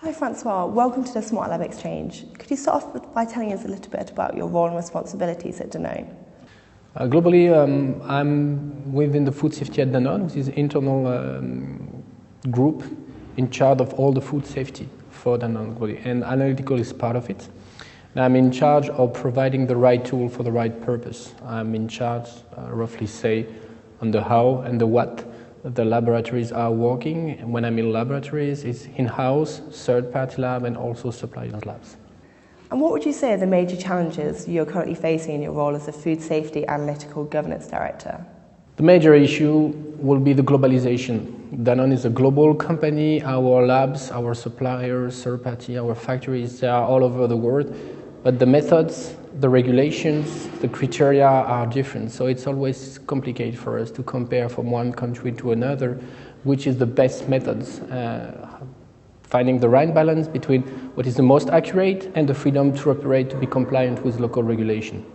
Hi Francois, welcome to the Smart Lab Exchange. Could you start off by telling us a little bit about your role and responsibilities at Danone? Globally, I'm within the food safety at Danone, which is an internal group in charge of all the food safety for Danone globally, and analytical is part of it. And I'm in charge of providing the right tool for the right purpose. I'm in charge, roughly say, on the how and the what the laboratories are working. And when I mean laboratories, it's in-house, third-party lab, and also suppliers labs. And what would you say are the major challenges you're currently facing in your role as a Food Safety Analytical Governance Director? The major issue will be the globalization. Danone is a global company. Our labs, our suppliers, third party, our factories, they are all over the world. But the methods, the regulations, the criteria are different. So it's always complicated for us to compare from one country to another, which is the best methods. Finding the right balance between what is the most accurate and the freedom to operate to be compliant with local regulation.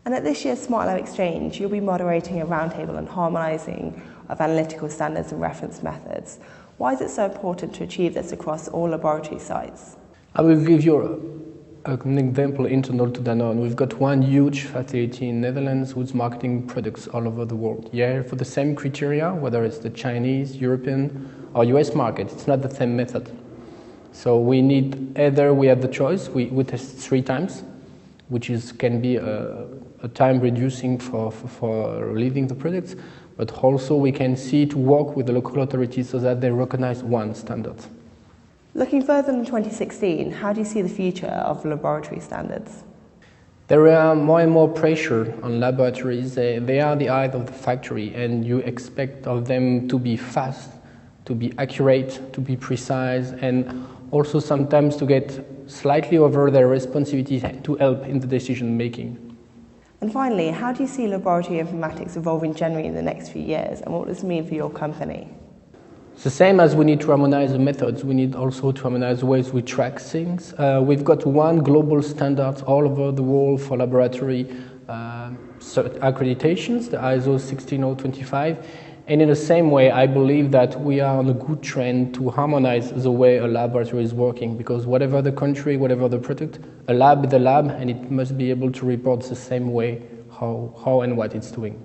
And at this year's Smart Lab Exchange, you'll be moderating a roundtable on harmonizing of analytical standards and reference methods. Why is it so important to achieve this across all laboratory sites? I will give you an example internal to Danone. We've got one huge facility in Netherlands who's marketing products all over the world. Yeah, for the same criteria, whether it's the Chinese, European, or US market, it's not the same method. So we need either we have the choice, we test 3 times, which can be a time reducing for leaving the products, but also we can see to work with the local authorities so that they recognize one standard. Looking further than 2016, how do you see the future of laboratory standards? There are more and more pressure on laboratories. They are the eye of the factory, and you expect of them to be fast, to be accurate, to be precise, and also sometimes to get slightly over their responsibilities to help in the decision making. And finally, how do you see laboratory informatics evolving generally in the next few years, and what does it mean for your company? It's the same as we need to harmonize the methods, we need also to harmonize the ways we track things. We've got one global standard all over the world for laboratory accreditations, the ISO 16025. And in the same way, I believe that we are on a good trend to harmonize the way a laboratory is working, because whatever the country, whatever the product, a lab is a lab, and it must be able to report the same way how and what it's doing.